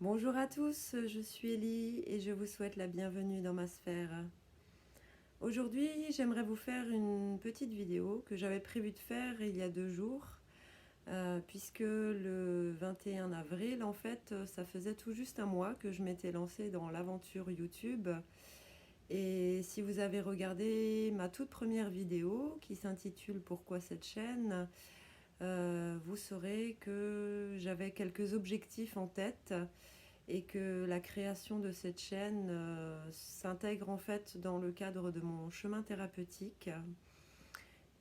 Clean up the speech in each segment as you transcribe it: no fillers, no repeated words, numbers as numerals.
Bonjour à tous, je suis Ellie et je vous souhaite la bienvenue dans ma sphère. Aujourd'hui, j'aimerais vous faire une petite vidéo que j'avais prévu de faire il y a 2 jours, puisque le 21 avril, en fait, ça faisait tout juste un mois que je m'étais lancée dans l'aventure YouTube. Et si vous avez regardé ma toute première vidéo qui s'intitule Pourquoi cette chaîne, vous saurez que j'avais quelques objectifs en tête et que la création de cette chaîne s'intègre en fait dans le cadre de mon chemin thérapeutique.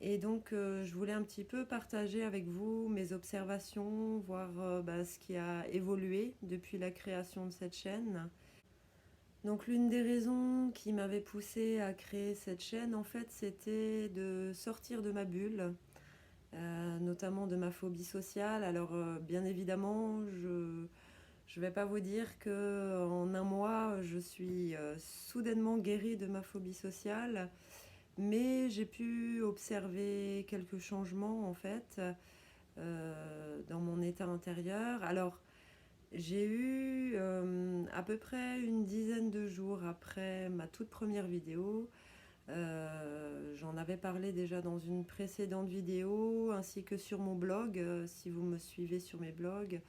Et donc je voulais un petit peu partager avec vous mes observations, voir ce qui a évolué depuis la création de cette chaîne. Donc l'une des raisons qui m'avait poussée à créer cette chaîne, en fait, c'était de sortir de ma bulle, notamment de ma phobie sociale. Alors bien évidemment, je vais pas vous dire que en un mois, je suis soudainement guérie de ma phobie sociale, mais j'ai pu observer quelques changements en fait dans mon état intérieur. Alors, j'ai eu à peu près une dizaine de jours après ma toute première vidéo. J'en avais parlé déjà dans une précédente vidéo ainsi que sur mon blog, si vous me suivez sur mes blogs.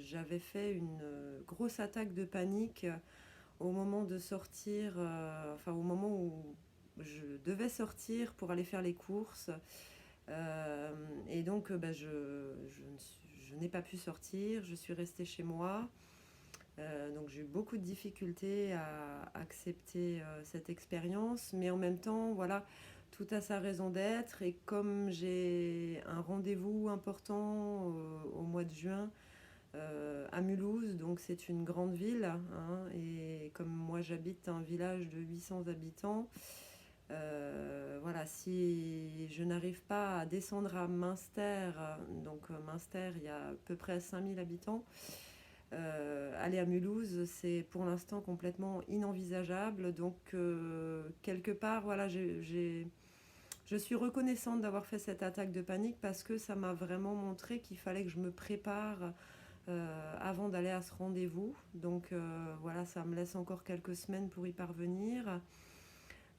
J'avais fait une grosse attaque de panique au moment de sortir, enfin au moment où je devais sortir pour aller faire les courses. Et donc je n'ai pas pu sortir, je suis restée chez moi. Donc j'ai eu beaucoup de difficultés à accepter cette expérience, mais en même temps, voilà, tout a sa raison d'être. Et comme j'ai un rendez-vous important au mois de juin, à Mulhouse, donc c'est une grande ville, hein, et comme moi j'habite un village de 800 habitants, voilà, si je n'arrive pas à descendre à Münster, donc Münster il y a à peu près 5000 habitants, aller à Mulhouse c'est pour l'instant complètement inenvisageable, donc quelque part voilà, je suis reconnaissante d'avoir fait cette attaque de panique parce que ça m'a vraiment montré qu'il fallait que je me prépare avant d'aller à ce rendez-vous. Donc voilà, ça me laisse encore quelques semaines pour y parvenir.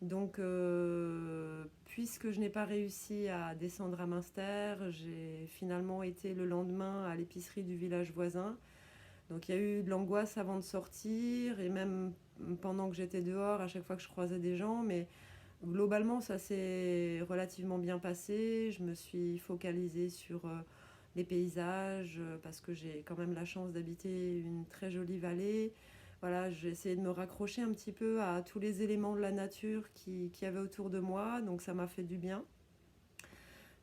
Donc puisque je n'ai pas réussi à descendre à Münster, j'ai finalement été le lendemain à l'épicerie du village voisin. Donc il y a eu de l'angoisse avant de sortir et même pendant que j'étais dehors, à chaque fois que je croisais des gens, mais globalement, ça s'est relativement bien passé. Je me suis focalisée sur les paysages parce que j'ai quand même la chance d'habiter une très jolie vallée. Voilà, j'ai essayé de me raccrocher un petit peu à tous les éléments de la nature qui y avait autour de moi, donc ça m'a fait du bien.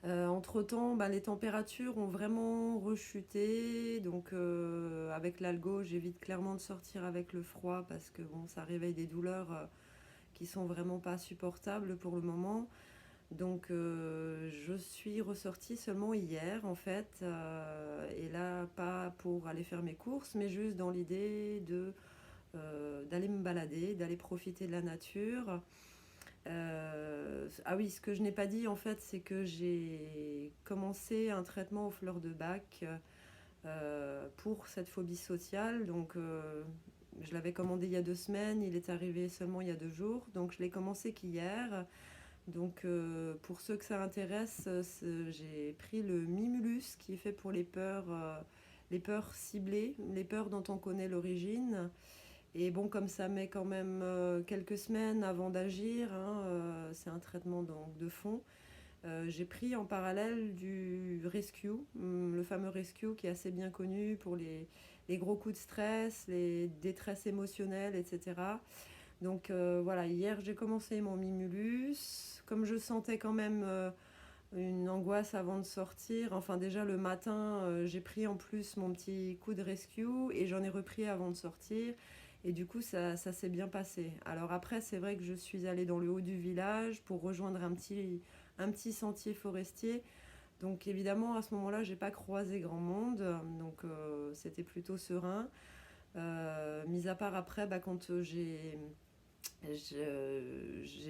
Entre-temps, les températures ont vraiment rechuté, donc avec l'algo, j'évite clairement de sortir avec le froid parce que bon, ça réveille des douleurs qui sont vraiment pas supportables pour le moment. Donc je suis ressortie seulement hier en fait, et là pas pour aller faire mes courses, mais juste dans l'idée d'aller me balader, d'aller profiter de la nature. Ah oui, ce que je n'ai pas dit en fait, c'est que j'ai commencé un traitement aux fleurs de bac pour cette phobie sociale. Donc je l'avais commandé il y a 2 semaines, il est arrivé seulement il y a 2 jours, donc je l'ai commencé qu'hier. Donc pour ceux que ça intéresse, j'ai pris le Mimulus qui est fait pour les peurs ciblées, les peurs dont on connaît l'origine. Et bon, comme ça met quand même quelques semaines avant d'agir, hein, c'est un traitement donc, de fond. J'ai pris en parallèle du Rescue, le fameux Rescue qui est assez bien connu pour les gros coups de stress, les détresses émotionnelles, etc. Donc voilà, hier j'ai commencé mon Mimulus. Comme je sentais quand même une angoisse avant de sortir, enfin déjà le matin, j'ai pris en plus mon petit coup de rescue et j'en ai repris avant de sortir. Et du coup, ça s'est bien passé. Alors après, c'est vrai que je suis allée dans le haut du village pour rejoindre un petit sentier forestier. Donc évidemment, à ce moment-là, j'ai pas croisé grand monde, donc c'était plutôt serein. Mis à part après, quand j'ai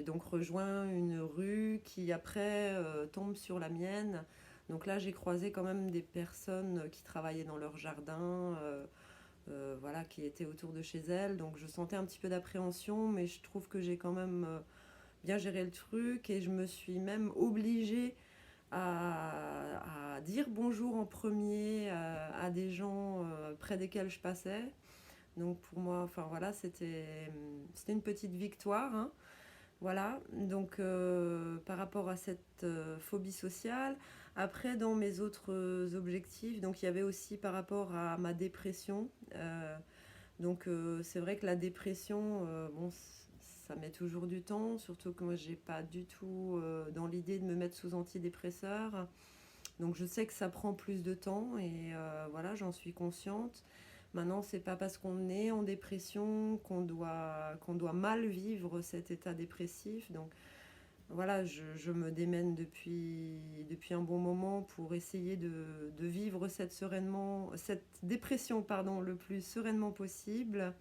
donc rejoint une rue qui après tombe sur la mienne. Donc là, j'ai croisé quand même des personnes qui travaillaient dans leur jardin. voilà, qui était autour de chez elle. Donc je sentais un petit peu d'appréhension, mais je trouve que j'ai quand même bien géré le truc et je me suis même obligée à dire bonjour en premier à des gens près desquels je passais. Donc pour moi, enfin voilà, c'était une petite victoire, hein. Voilà, donc par rapport à cette phobie sociale. Après, dans mes autres objectifs, donc il y avait aussi par rapport à ma dépression. Donc c'est vrai que la dépression, bon, ça met toujours du temps, surtout que moi j'ai pas du tout dans l'idée de me mettre sous antidépresseurs. Donc je sais que ça prend plus de temps et voilà, j'en suis consciente. Maintenant, c'est pas parce qu'on est en dépression qu'on doit mal vivre cet état dépressif. Donc voilà, je me démène depuis un bon moment pour essayer de vivre cette dépression pardon, le plus sereinement possible.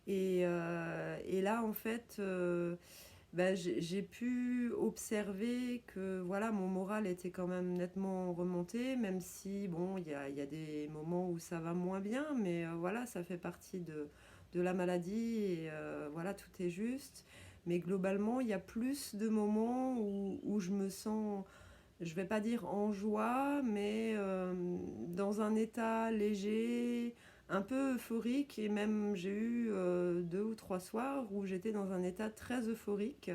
Et là, en fait, bah, j'ai pu observer que voilà, mon moral était quand même nettement remonté, même si bon, il y a des moments où ça va moins bien, mais voilà, ça fait partie de la maladie et voilà, tout est juste. Mais globalement, il y a plus de moments où je me sens, je vais pas dire en joie, mais dans un état léger, un peu euphorique. Et même j'ai eu 2 ou 3 soirs où j'étais dans un état très euphorique,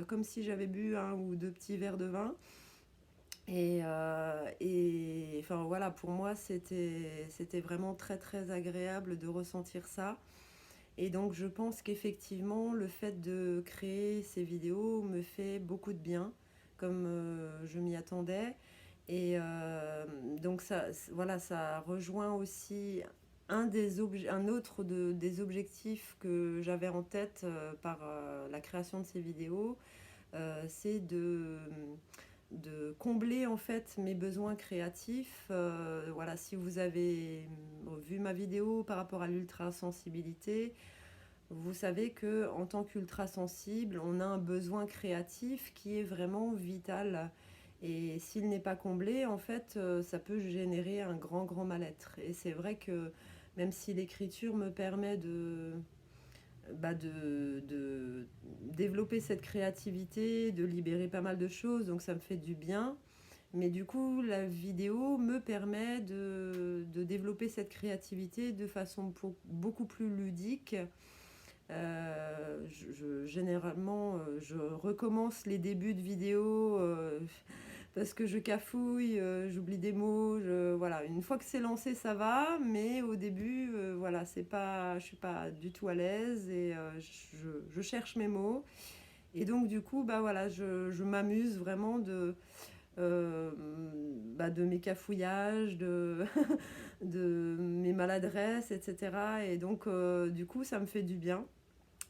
comme si j'avais bu 1 ou 2 petits verres de vin. Et enfin voilà, pour moi, c'était vraiment très très agréable de ressentir ça. Et donc je pense qu'effectivement, le fait de créer ces vidéos me fait beaucoup de bien, comme je m'y attendais. Et donc voilà, ça rejoint aussi un autre des objectifs que j'avais en tête par la création de ces vidéos, c'est de combler en fait mes besoins créatifs. Voilà, si vous avez vu ma vidéo par rapport à l'ultrasensibilité, vous savez que en tant qu'ultrasensible, on a un besoin créatif qui est vraiment vital. Et s'il n'est pas comblé, en fait, ça peut générer un grand, grand mal-être. Et c'est vrai que même si l'écriture me permet de développer cette créativité, de libérer pas mal de choses, donc ça me fait du bien. Mais du coup, la vidéo me permet de développer cette créativité de façon beaucoup plus ludique. Généralement, je recommence les débuts de vidéo parce que je cafouille, j'oublie des mots. Voilà, une fois que c'est lancé, ça va, mais au début, voilà, je suis pas du tout à l'aise et je cherche mes mots. Et donc, du coup, bah voilà, je m'amuse vraiment de mes cafouillages, de mes maladresses, etc. Et donc, du coup, ça me fait du bien.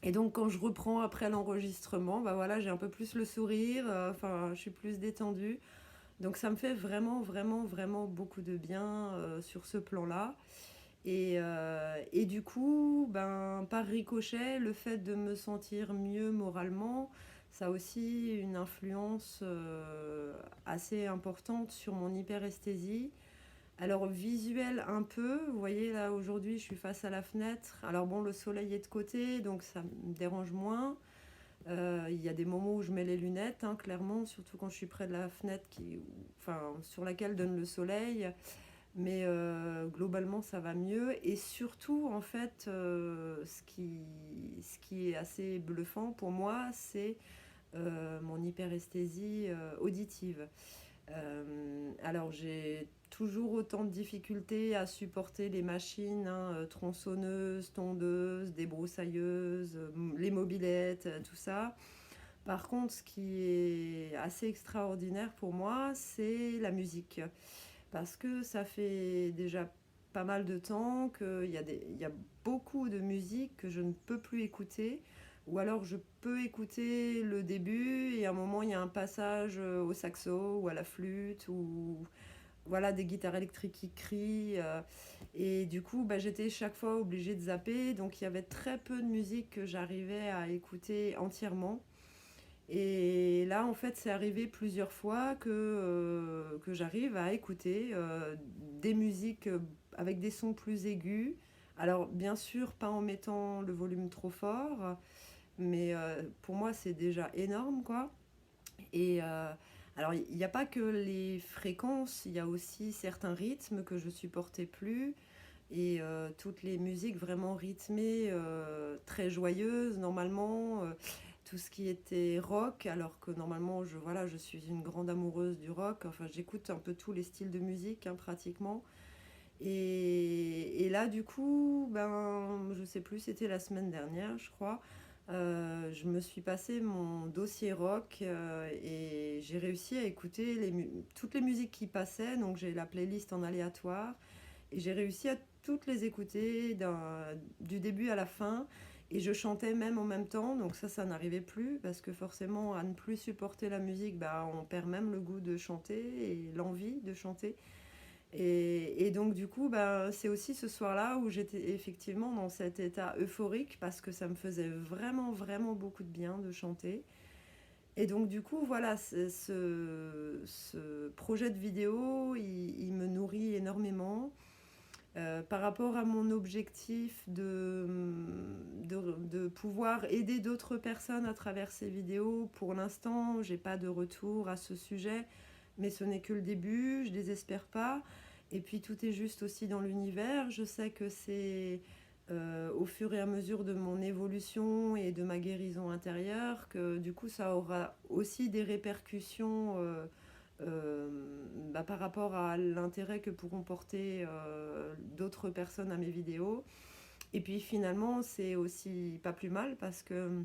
Et donc, quand je reprends après l'enregistrement, bah voilà, j'ai un peu plus le sourire, enfin, je suis plus détendue. Donc, ça me fait vraiment, vraiment, vraiment beaucoup de bien sur ce plan-là. Et du coup, ben, par ricochet, le fait de me sentir mieux moralement, ça a aussi une influence assez importante sur mon hyperesthésie. Alors visuel un peu, vous voyez là aujourd'hui je suis face à la fenêtre. Alors bon, le soleil est de côté donc ça me dérange moins. Il y a des moments où je mets les lunettes, hein, clairement, surtout quand je suis près de la fenêtre sur laquelle donne le soleil. Mais globalement ça va mieux. Et surtout en fait, ce qui est assez bluffant pour moi, c'est mon hyperesthésie auditive. Alors j'ai toujours autant de difficultés à supporter les machines, hein, tronçonneuses, tondeuses, débroussailleuses, les mobylettes, tout ça. Par contre, ce qui est assez extraordinaire pour moi, c'est la musique. Parce que ça fait déjà pas mal de temps il y a beaucoup de musique que je ne peux plus écouter. Ou alors je peux écouter le début et à un moment il y a un passage au saxo ou à la flûte ou voilà des guitares électriques qui crient. Et du coup bah, j'étais chaque fois obligée de zapper. Donc il y avait très peu de musique que j'arrivais à écouter entièrement. Et là, en fait, c'est arrivé plusieurs fois que j'arrive à écouter des musiques avec des sons plus aigus. Alors, bien sûr, pas en mettant le volume trop fort, mais pour moi, c'est déjà énorme, quoi. Et alors, il n'y a pas que les fréquences, il y a aussi certains rythmes que je supportais plus. Et toutes les musiques vraiment rythmées, très joyeuses, normalement, tout ce qui était rock, alors que normalement, voilà, je suis une grande amoureuse du rock. Enfin, j'écoute un peu tous les styles de musique, hein, pratiquement. Et là, du coup, ben, je sais plus, c'était la semaine dernière, je crois. Je me suis passé mon dossier rock et j'ai réussi à écouter toutes les musiques qui passaient. Donc j'ai la playlist en aléatoire et j'ai réussi à toutes les écouter du début à la fin. Et je chantais même en même temps, donc ça n'arrivait plus parce que forcément, à ne plus supporter la musique, bah, on perd même le goût de chanter et l'envie de chanter. Et donc du coup, bah, c'est aussi ce soir-là où j'étais effectivement dans cet état euphorique parce que ça me faisait vraiment, vraiment beaucoup de bien de chanter. Et donc du coup, voilà, ce projet de vidéo, il me nourrit énormément. Par rapport à mon objectif de pouvoir aider d'autres personnes à travers ces vidéos, pour l'instant, j'ai pas de retour à ce sujet, mais ce n'est que le début, je désespère pas. Et puis tout est juste aussi dans l'univers. Je sais que c'est au fur et à mesure de mon évolution et de ma guérison intérieure que du coup ça aura aussi des répercussions euh, bah, par rapport à l'intérêt que pourront porter d'autres personnes à mes vidéos. Et puis finalement, c'est aussi pas plus mal parce que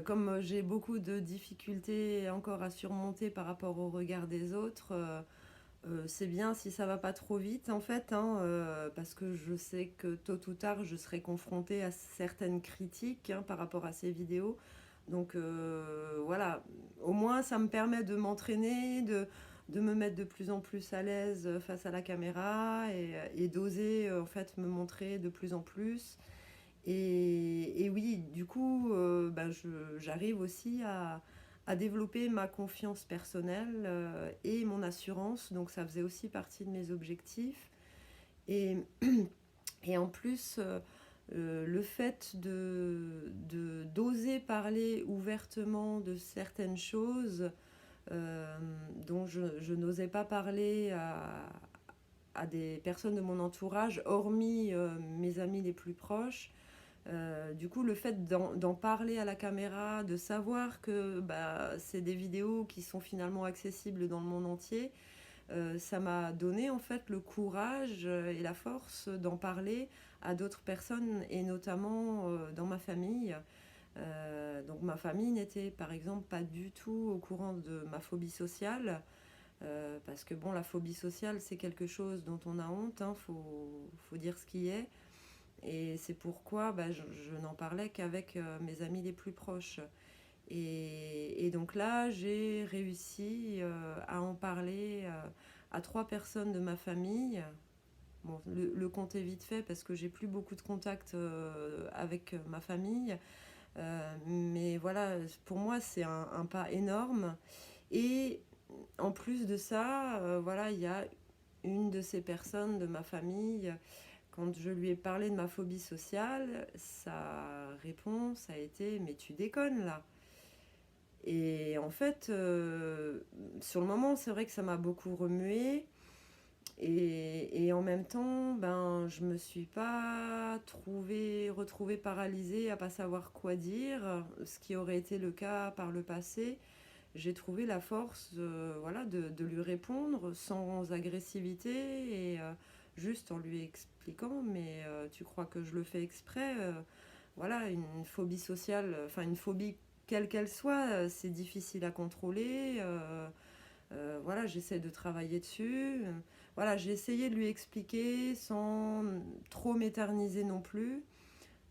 comme j'ai beaucoup de difficultés encore à surmonter par rapport au regard des autres, c'est bien si ça va pas trop vite en fait, hein, parce que je sais que tôt ou tard je serai confrontée à certaines critiques, hein, par rapport à ces vidéos. Donc voilà, au moins ça me permet de m'entraîner, de me mettre de plus en plus à l'aise face à la caméra et d'oser en fait me montrer de plus en plus. Et oui, du coup, ben, j'arrive aussi à développer ma confiance personnelle et mon assurance. Donc ça faisait aussi partie de mes objectifs. Et, et en plus, le fait d'oser parler ouvertement de certaines choses dont je n'osais pas parler à des personnes de mon entourage, hormis mes amis les plus proches. Du coup, le fait d'en parler à la caméra, de savoir que bah, c'est des vidéos qui sont finalement accessibles dans le monde entier, ça m'a donné en fait le courage et la force d'en parler à d'autres personnes et notamment dans ma famille. Donc ma famille n'était par exemple pas du tout au courant de ma phobie sociale. Parce que bon, la phobie sociale, c'est quelque chose dont on a honte, hein, faut dire ce qui est. Et c'est pourquoi bah, je n'en parlais qu'avec mes amis les plus proches. Et donc là, j'ai réussi à en parler à 3 personnes de ma famille. Bon, le compte est vite fait parce que j'ai plus beaucoup de contacts avec ma famille. Mais voilà, pour moi, c'est un pas énorme. Et en plus de ça, voilà, il y a une de ces personnes de ma famille, quand je lui ai parlé de ma phobie sociale, sa réponse a été mais tu déconnes là. Et en fait, sur le moment, c'est vrai que ça m'a beaucoup remué. Et en même temps, ben, je me suis pas retrouvée paralysée à pas savoir quoi dire, ce qui aurait été le cas par le passé. J'ai trouvé la force voilà, de lui répondre sans agressivité et juste en lui expliquant, mais tu crois que je le fais exprès voilà, une phobie sociale, enfin une phobie quelle qu'elle soit, c'est difficile à contrôler. Voilà, j'essaie de travailler dessus. Voilà, j'ai essayé de lui expliquer sans trop m'éterniser non plus.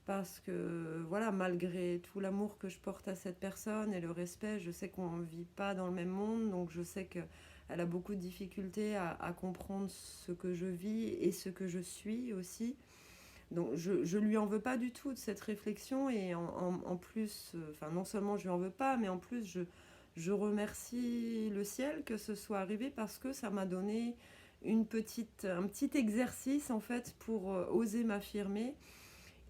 Parce que, voilà, malgré tout l'amour que je porte à cette personne et le respect, je sais qu'on ne vit pas dans le même monde. Donc, je sais qu'elle a beaucoup de difficultés à comprendre ce que je vis et ce que je suis aussi. Donc je lui en veux pas du tout de cette réflexion et en plus, enfin non seulement je lui en veux pas, mais en plus je remercie le ciel que ce soit arrivé parce que ça m'a donné un petit exercice en fait pour oser m'affirmer.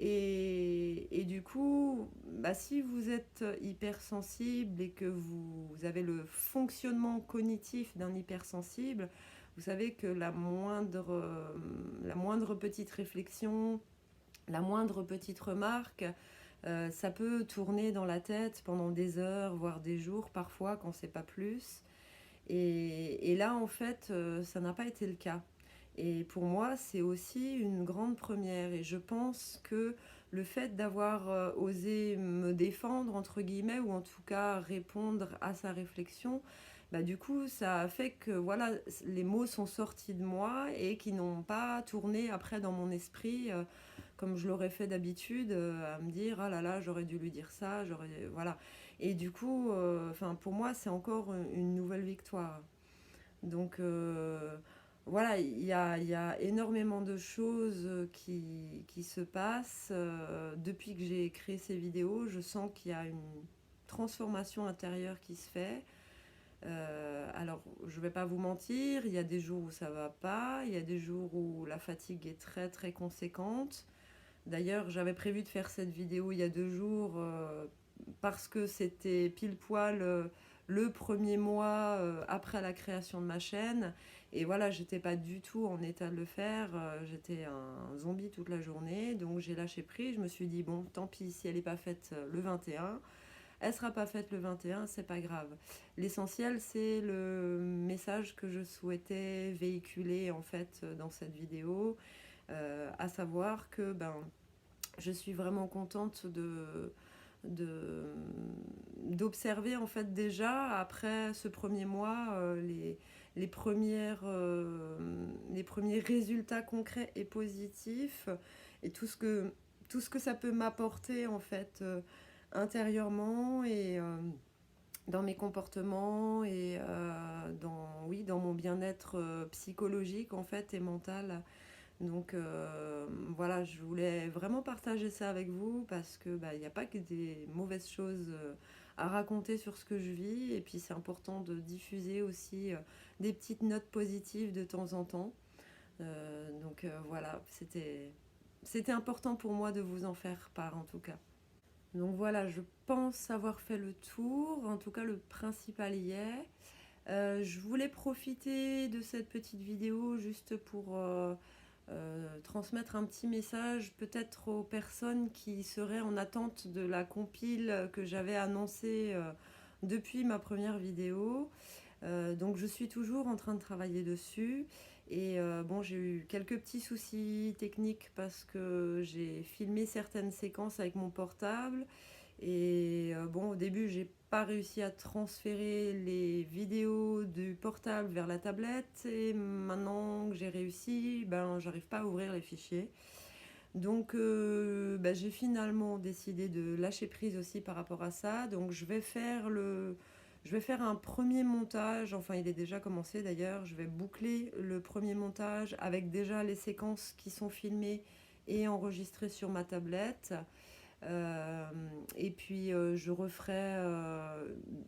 Et du coup, bah, si vous êtes hypersensible et que vous avez le fonctionnement cognitif d'un hypersensible, vous savez que la moindre petite réflexion, la moindre petite remarque, ça peut tourner dans la tête pendant des heures, voire des jours parfois, quand c'est pas plus. Et là, en fait, ça n'a pas été le cas. Et pour moi, c'est aussi une grande première. Et je pense que le fait d'avoir osé me défendre, entre guillemets, ou en tout cas répondre à sa réflexion, bah, du coup, ça a fait que voilà, les mots sont sortis de moi et qui n'ont pas tourné après dans mon esprit comme je l'aurais fait d'habitude, à me dire ah là là, j'aurais dû lui dire ça, voilà. Et du coup, pour moi, c'est encore une nouvelle victoire. Donc voilà, il y a énormément de choses qui se passent. Depuis que j'ai créé ces vidéos, je sens qu'il y a une transformation intérieure qui se fait. Alors, je ne vais pas vous mentir, il y a des jours où ça va pas, il y a des jours où la fatigue est très très conséquente. D'ailleurs, j'avais prévu de faire cette vidéo il y a 2 jours parce que c'était pile poil le premier mois après la création de ma chaîne. Et voilà, j'étais pas du tout en état de le faire. J'étais un zombie toute la journée. Donc j'ai lâché prise. Je me suis dit, bon, tant pis si elle n'est pas faite le 21. Elle sera pas faite le 21, c'est pas grave. L'essentiel, c'est le message que je souhaitais véhiculer en fait dans cette vidéo. À savoir que je suis vraiment contente d'observer en fait déjà après ce premier mois les premiers résultats concrets et positifs et tout ce que ça peut m'apporter en fait intérieurement et dans mes comportements et dans mon bien-être psychologique en fait et mental. Donc voilà, je voulais vraiment partager ça avec vous parce que il n'y a pas que des mauvaises choses à raconter sur ce que je vis et puis c'est important de diffuser aussi des petites notes positives de temps en temps. Voilà, c'était important pour moi de vous en faire part en tout cas. Donc voilà, je pense avoir fait le tour, en tout cas le principal y est. Je voulais profiter de cette petite vidéo juste pour transmettre un petit message peut-être aux personnes qui seraient en attente de la compile que j'avais annoncée depuis ma première vidéo. Donc je suis toujours en train de travailler dessus et bon, j'ai eu quelques petits soucis techniques parce que j'ai filmé certaines séquences avec mon portable et bon, au début j'ai pas réussi à transférer les vidéos du portable vers la tablette et maintenant que j'ai réussi, j'arrive pas à ouvrir les fichiers. Donc j'ai finalement décidé de lâcher prise aussi par rapport à ça. Donc je vais faire un premier montage, enfin il est déjà commencé d'ailleurs, je vais boucler le premier montage avec déjà les séquences qui sont filmées et enregistrées sur ma tablette. Et puis je referai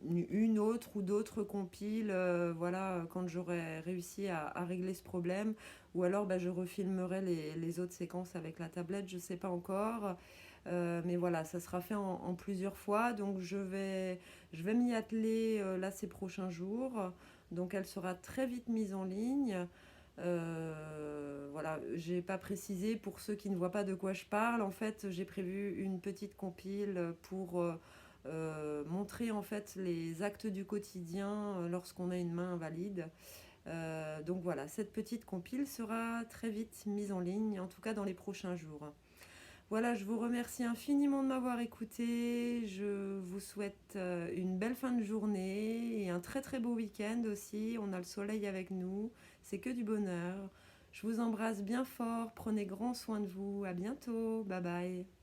une autre ou d'autres compiles voilà, quand j'aurai réussi à régler ce problème. Ou alors je refilmerai les autres séquences avec la tablette, je ne sais pas encore. Mais voilà, ça sera fait en plusieurs fois. Donc je vais m'y atteler là ces prochains jours. Donc elle sera très vite mise en ligne. Voilà, j'ai pas précisé pour ceux qui ne voient pas de quoi je parle. En fait, j'ai prévu une petite compile pour montrer en fait les actes du quotidien lorsqu'on a une main invalide. Donc voilà, cette petite compile sera très vite mise en ligne, en tout cas dans les prochains jours. Voilà, je vous remercie infiniment de m'avoir écouté. Je vous souhaite une belle fin de journée et un très très beau week-end aussi. On a le soleil avec nous, c'est que du bonheur. Je vous embrasse bien fort, prenez grand soin de vous. À bientôt, bye bye.